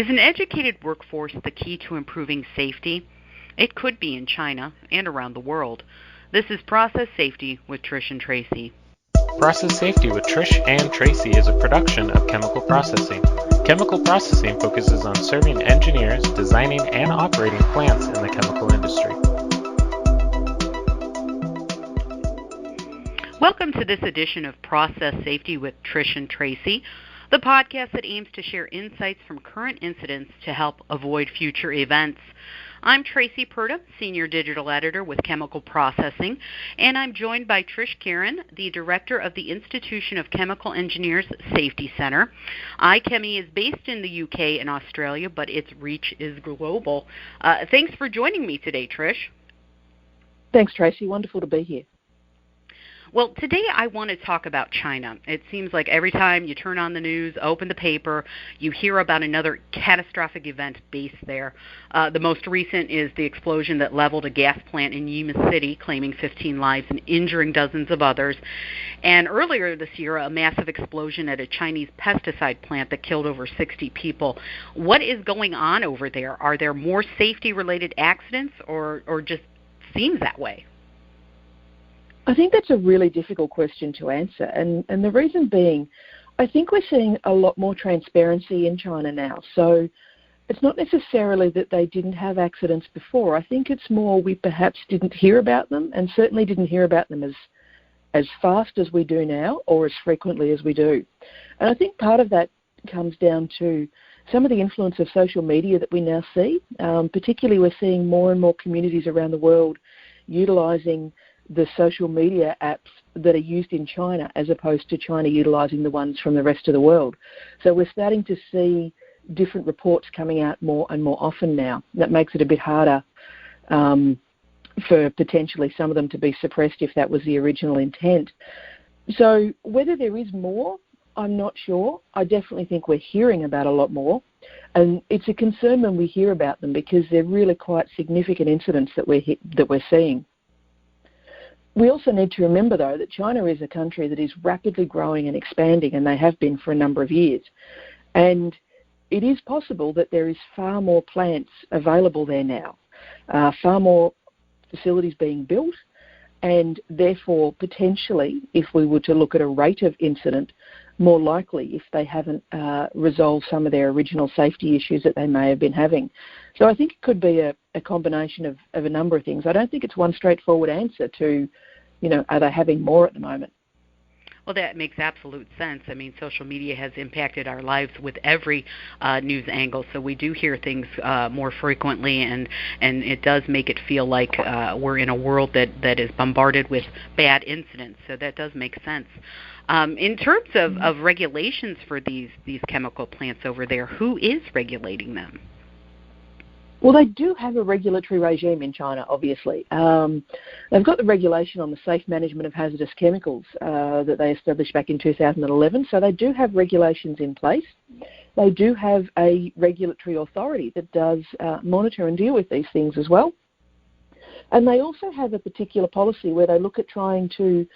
Is an educated workforce the key to improving safety? It could be in China and around the world. This is Process Safety with Trish and Traci. Process Safety with Trish and Traci is a production of Chemical Processing. Chemical Processing focuses on serving engineers designing and operating plants in the chemical industry. Welcome to this edition of Process Safety with Trish and Traci, the podcast that aims to share insights from current incidents to help avoid future events. I'm Traci Purda, Senior Digital Editor with Chemical Processing, and I'm joined by Trish Kerin, the Director of the Institution of Chemical Engineers Safety Center. IChemE is based in the UK and Australia, but its reach is global. Thanks for joining me today, Trish. Thanks, Traci. Wonderful to be here. Well, today I want to talk about China. It seems like every time you turn on the news, open the paper, you hear about another catastrophic event based there. The most recent is the explosion that leveled a gas plant in Yuma City, claiming 15 lives and injuring dozens of others. And earlier this year, a massive explosion at a Chinese pesticide plant that killed over 60 people. What is going on over there? Are there more safety-related accidents or just seems that way? I think that's a really difficult question to answer, and the reason being, I think we're seeing a lot more transparency in China now. So it's not necessarily that they didn't have accidents before. I think it's more we perhaps didn't hear about them, and certainly didn't hear about them as fast as we do now or as frequently as we do. And I think part of that comes down to some of the influence of social media that we now see. Particularly we're seeing more and more communities around the world utilising the social media apps that are used in China as opposed to China utilising the ones from the rest of the world. So we're starting to see different reports coming out more and more often now. That makes it a bit harder for potentially some of them to be suppressed if that was the original intent. So whether there is more, I'm not sure. I definitely think we're hearing about a lot more. And it's a concern when we hear about them because they're really quite significant incidents that we're seeing. We also need to remember, though, that China is a country that is rapidly growing and expanding, and they have been for a number of years. And it is possible that there is far more plants available there now, far more facilities being built, and therefore potentially, if we were to look at a rate of incident, more likely if they haven't resolved some of their original safety issues that they may have been having. So I think it could be a combination of a number of things. I don't think it's one straightforward answer to, are they having more at the moment? Well, that makes absolute sense. I mean, social media has impacted our lives with every news angle, so we do hear things more frequently, and it does make it feel like we're in a world that is bombarded with bad incidents, so that does make sense. In terms of regulations for these chemical plants over there, who is regulating them? Well, they do have a regulatory regime in China, obviously. They've got the regulation on the safe management of hazardous chemicals that they established back in 2011, so they do have regulations in place. They do have a regulatory authority that does monitor and deal with these things as well. And they also have a particular policy where they look at trying to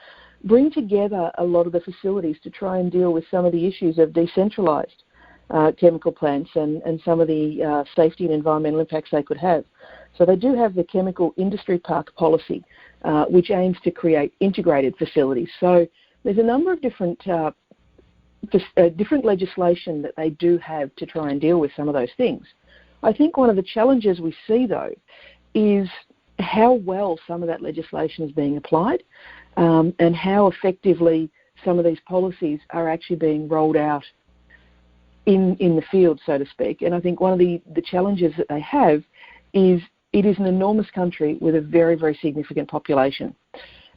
bring together a lot of the facilities to try and deal with some of the issues of decentralised chemical plants and some of the safety and environmental impacts they could have. So they do have the Chemical Industry Park policy, which aims to create integrated facilities. So there's a number of different legislation that they do have to try and deal with some of those things. I think one of the challenges we see, though, is how well some of that legislation is being applied and how effectively some of these policies are actually being rolled out in the field, so to speak. And I think one of the challenges that they have is it is an enormous country with a very, very significant population.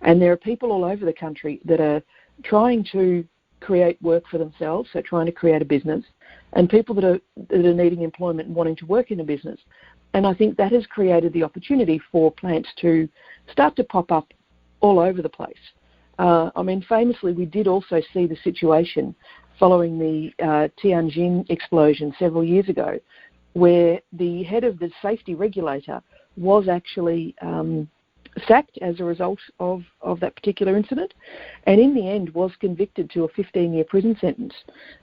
And there are people all over the country that are trying to create work for themselves, so trying to create a business, and people that are needing employment and wanting to work in a business. And I think that has created the opportunity for plants to start to pop up all over the place. Famously, we did also see the situation following the Tianjin explosion several years ago, where the head of the safety regulator was actually sacked as a result of that particular incident, and in the end was convicted to a 15-year prison sentence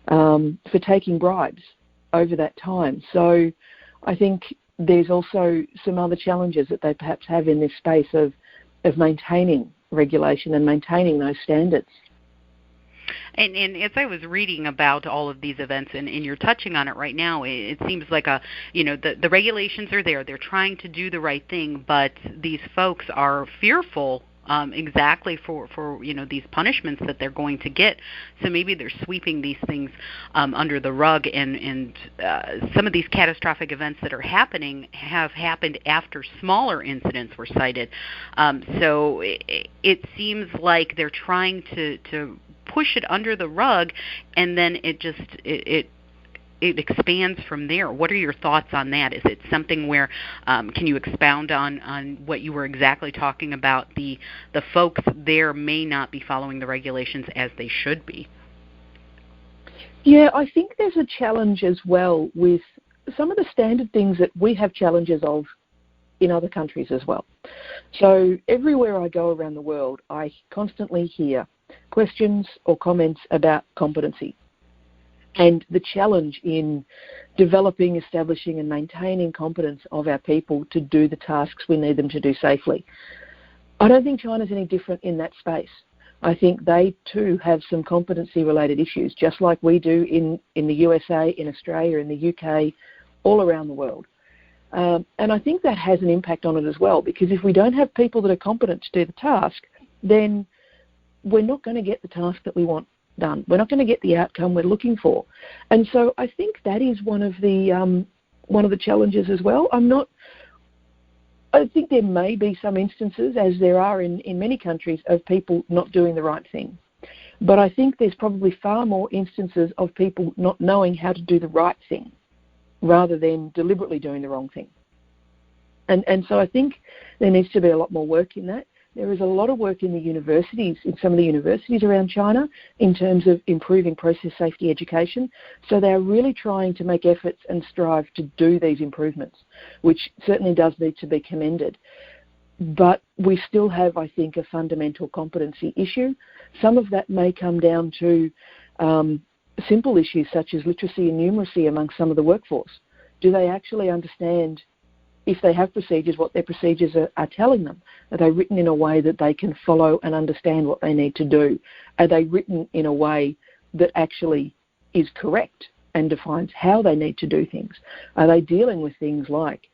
for taking bribes over that time. So I think there's also some other challenges that they perhaps have in this space of maintaining regulation and maintaining those standards. And as I was reading about all of these events, and you're touching on it right now, it seems like the regulations are there. They're trying to do the right thing, but these folks are fearful exactly for these punishments that they're going to get. So maybe they're sweeping these things under the rug, and some of these catastrophic events that are happening have happened after smaller incidents were cited. So it seems like they're trying to push it under the rug, and then it expands from there. What are your thoughts on that? Is it something where, can you expound on what you were exactly talking about? The folks there may not be following the regulations as they should be. Yeah, I think there's a challenge as well with some of the standard things that we have challenges of in other countries as well. So everywhere I go around the world, I constantly hear questions or comments about competency and the challenge in developing, establishing and maintaining competence of our people to do the tasks we need them to do safely. I don't think China's any different in that space. I think they too have some competency related issues, just like we do in the USA, in Australia, in the UK, all around the world. And I think that has an impact on it as well, because if we don't have people that are competent to do the task, then we're not going to get the task that we want done. We're not going to get the outcome we're looking for. And so I think that is one of the challenges as well. I think there may be some instances, as there are in many countries, of people not doing the right thing. But I think there's probably far more instances of people not knowing how to do the right thing rather than deliberately doing the wrong thing. And so I think there needs to be a lot more work in that. There is a lot of work in the universities, in some of the universities around China, in terms of improving process safety education. So they're really trying to make efforts and strive to do these improvements, which certainly does need to be commended. But we still have, I think, a fundamental competency issue. Some of that may come down to simple issues such as literacy and numeracy among some of the workforce. Do they actually understand, if they have procedures, what their procedures are telling them? Are they written in a way that they can follow and understand what they need to do? Are they written in a way that actually is correct and defines how they need to do things? Are they dealing with things like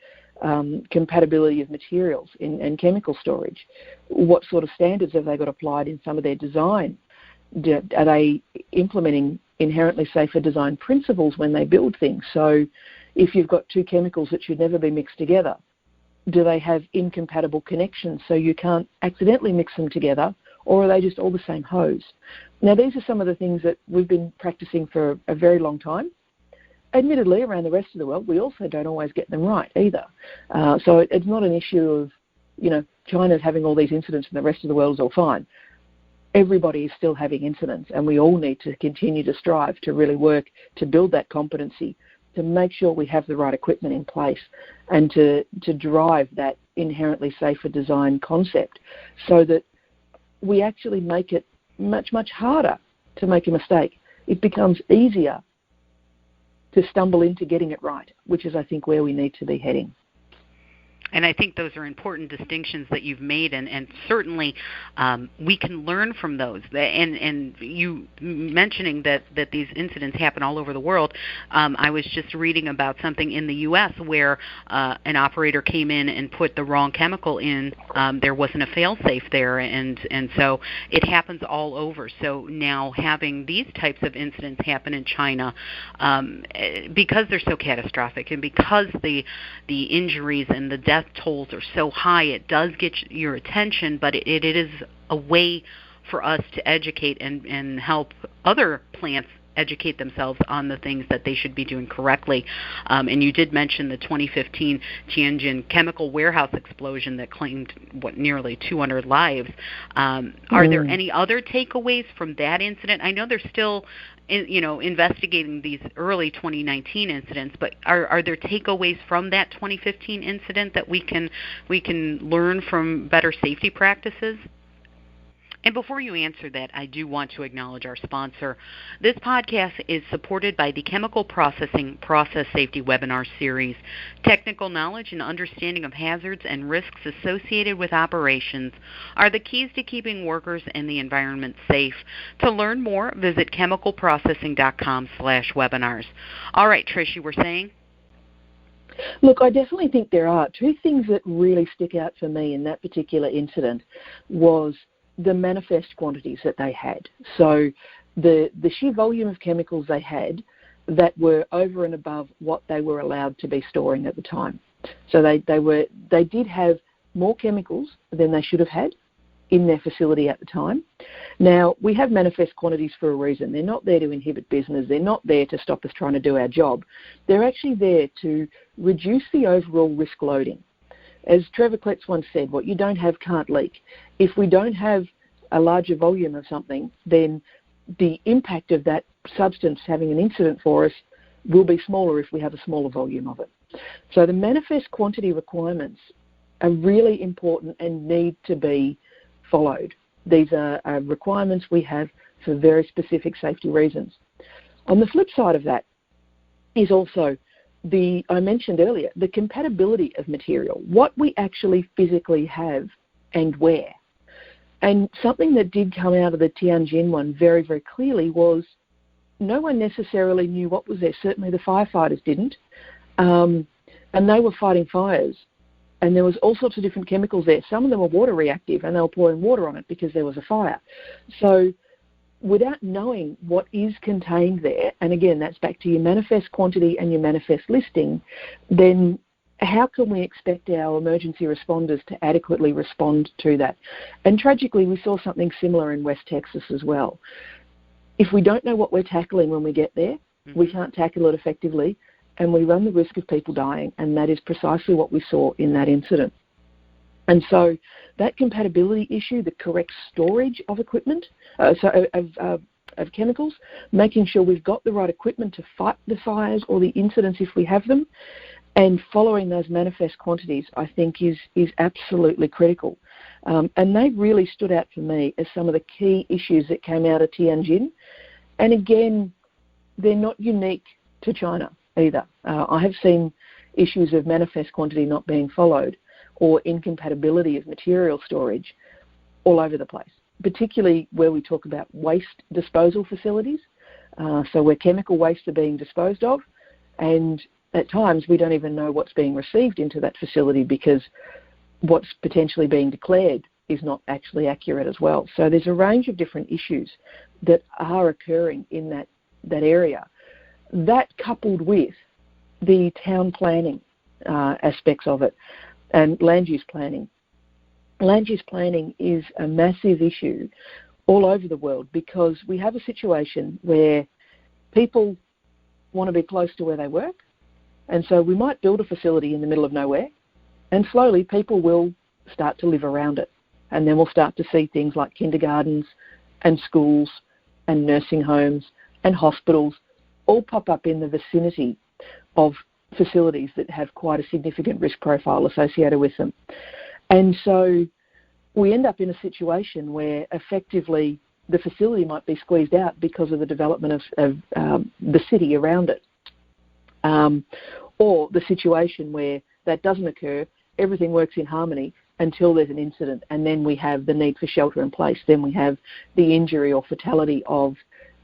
compatibility of materials and chemical storage? What sort of standards have they got applied in some of their design? Are they implementing inherently safer design principles when they build things? So if you've got two chemicals that should never be mixed together, do they have incompatible connections so you can't accidentally mix them together, or are they just all the same hose? Now, these are some of the things that we've been practicing for a very long time. Admittedly, around the rest of the world, we also don't always get them right either. So it's not an issue of, China's having all these incidents and the rest of the world is all fine. Everybody is still having incidents, and we all need to continue to strive to really work to build that competency, to make sure we have the right equipment in place, and to drive that inherently safer design concept so that we actually make it much, much harder to make a mistake. It becomes easier to stumble into getting it right, which is, I think, where we need to be heading. And I think those are important distinctions that you've made, and certainly we can learn from those. And you mentioning that these incidents happen all over the world, I was just reading about something in the U.S. where an operator came in and put the wrong chemical in. There wasn't a fail-safe there, and so it happens all over. So now having these types of incidents happen in China, because they're so catastrophic and because the injuries and the death tolls are so high, it does get your attention, but it is a way for us to educate and help other plants educate themselves on the things that they should be doing correctly. And you did mention the 2015 Tianjin chemical warehouse explosion that claimed nearly 200 lives. Are there any other takeaways from that incident? I know they're still investigating these early 2019 incidents, but are there takeaways from that 2015 incident that we can learn from better safety practices? And before you answer that, I do want to acknowledge our sponsor. This podcast is supported by the Chemical Processing Process Safety Webinar Series. Technical knowledge and understanding of hazards and risks associated with operations are the keys to keeping workers and the environment safe. To learn more, visit chemicalprocessing.com/webinars. All right, Trish, you were saying? Look, I definitely think there are. Two things that really stick out for me in that particular incident was the manifest quantities that they had. So the sheer volume of chemicals they had that were over and above what they were allowed to be storing at the time. So they did have more chemicals than they should have had in their facility at the time. Now, we have manifest quantities for a reason. They're not there to inhibit business. They're not there to stop us trying to do our job. They're actually there to reduce the overall risk loading. As Trevor Kletz once said, what you don't have can't leak. If we don't have a larger volume of something, then the impact of that substance having an incident for us will be smaller if we have a smaller volume of it. So the manifest quantity requirements are really important and need to be followed. These are requirements we have for very specific safety reasons. On the flip side of that is also I mentioned earlier, the compatibility of material, what we actually physically have and where. And something that did come out of the Tianjin one very, very clearly was no one necessarily knew what was there. Certainly the firefighters didn't. And they were fighting fires. And there was all sorts of different chemicals there. Some of them were water reactive, and they were pouring water on it because there was a fire. So without knowing what is contained there, and again, that's back to your manifest quantity and your manifest listing, then how can we expect our emergency responders to adequately respond to that? And tragically, we saw something similar in West Texas as well. If we don't know what we're tackling when we get there, we can't tackle it effectively, and we run the risk of people dying, and that is precisely what we saw in that incident. And so that compatibility issue, the correct storage of equipment, of chemicals, making sure we've got the right equipment to fight the fires or the incidents if we have them, and following those manifest quantities, I think is absolutely critical. And they really stood out for me as some of the key issues that came out of Tianjin. And again, they're not unique to China either. I have seen issues of manifest quantity not being followed or incompatibility of material storage all over the place, particularly where we talk about waste disposal facilities, so where chemical wastes are being disposed of, and at times we don't even know what's being received into that facility because what's potentially being declared is not actually accurate as well. So there's a range of different issues that are occurring in that area. That coupled with the town planning aspects of it and land use planning. Land use planning is a massive issue all over the world because we have a situation where people want to be close to where they work, and so we might build a facility in the middle of nowhere, and slowly people will start to live around it. And then we'll start to see things like kindergartens and schools and nursing homes and hospitals all pop up in the vicinity of facilities that have quite a significant risk profile associated with them. And so we end up in a situation where effectively the facility might be squeezed out because of the development of the city around it. Or the situation where that doesn't occur, everything works in harmony until there's an incident, and then we have the need for shelter in place. Then we have the injury or fatality of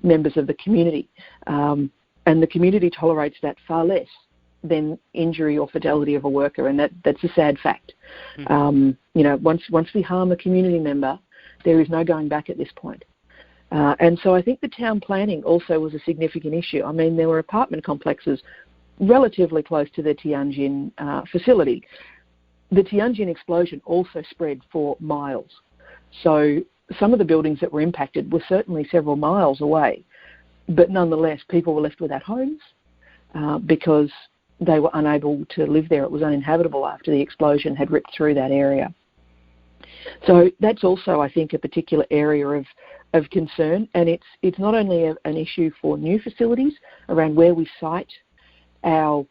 members of the community. And the community tolerates that far less than injury or fatality of a worker, and that's a sad fact. Once we harm a community member, there is no going back at this point. And so I think the town planning also was a significant issue. I mean, there were apartment complexes relatively close to the Tianjin facility. The Tianjin explosion also spread for miles. So some of the buildings that were impacted were certainly several miles away, but nonetheless, people were left without homes because they were unable to live there. It was uninhabitable after the explosion had ripped through that area. So that's also, I think, a particular area of concern, and it's not only an issue for new facilities around where we site our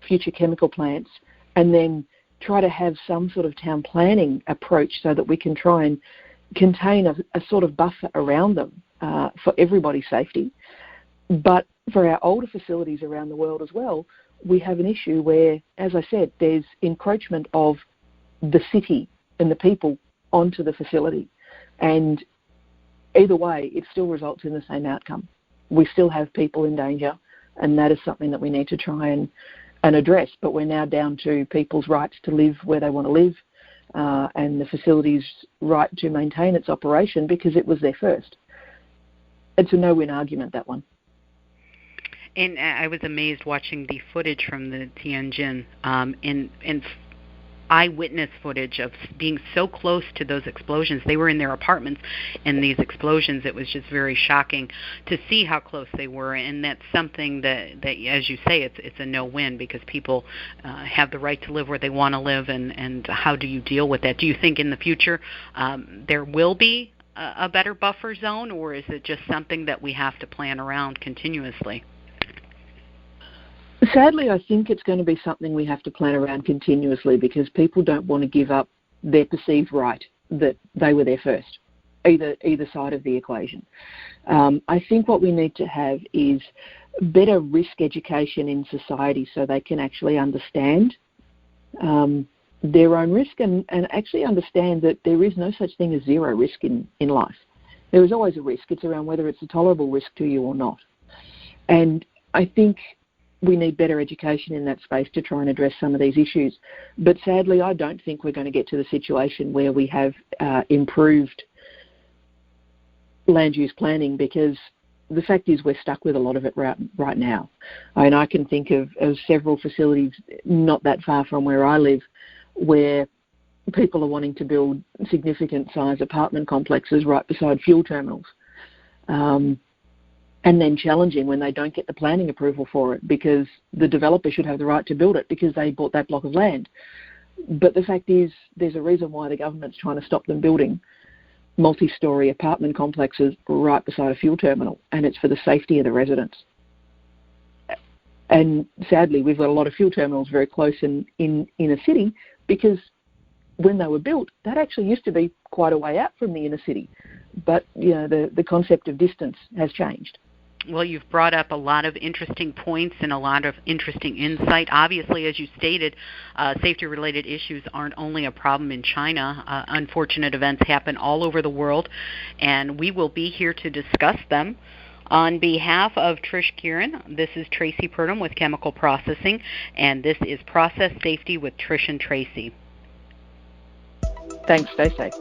future chemical plants, and then try to have some sort of town planning approach so that we can try and contain a sort of buffer around them for everybody's safety. But for our older facilities around the world as well, we have an issue where, as I said, there's encroachment of the city and the people onto the facility. And either way, it still results in the same outcome. We still have people in danger, and that is something that we need to try and address. But we're now down to people's rights to live where they want to live, and the facility's right to maintain its operation because it was there first. It's a no-win argument, that one. And I was amazed watching the footage from the Tianjin, and eyewitness footage of being so close to those explosions. They were in their apartments, and these explosions, it was just very shocking to see how close they were. And that's something that as you say, it's a no-win, because people have the right to live where they want to live, and how do you deal with that? Do you think in the future there will be a better buffer zone, or is it just something that we have to plan around continuously? Sadly, I think it's going to be something we have to plan around continuously, because people don't want to give up their perceived right that they were there first, either side of the equation. I think what we need to have is better risk education in society so they can actually understand their own risk and actually understand that there is no such thing as zero risk in life. There is always a risk. It's around whether it's a tolerable risk to you or not. And I think we need better education in that space to try and address some of these issues. But sadly, I don't think we're going to get to the situation where we have improved land use planning, because the fact is we're stuck with a lot of it right now. And I can think of several facilities not that far from where I live where people are wanting to build significant size apartment complexes right beside fuel terminals. And then challenging when they don't get the planning approval for it, because the developer should have the right to build it because they bought that block of land. But the fact is, there's a reason why the government's trying to stop them building multi-storey apartment complexes right beside a fuel terminal, and it's for the safety of the residents. And sadly, we've got a lot of fuel terminals very close in a city, because when they were built, that actually used to be quite a way out from the inner city. But the concept of distance has changed. Well, you've brought up a lot of interesting points and a lot of interesting insight. Obviously, as you stated, safety-related issues aren't only a problem in China. Unfortunate events happen all over the world, and we will be here to discuss them. On behalf of Trish Kerin, this is Traci Purdom with Chemical Processing, and this is Process Safety with Trish and Traci. Thanks. Stay safe.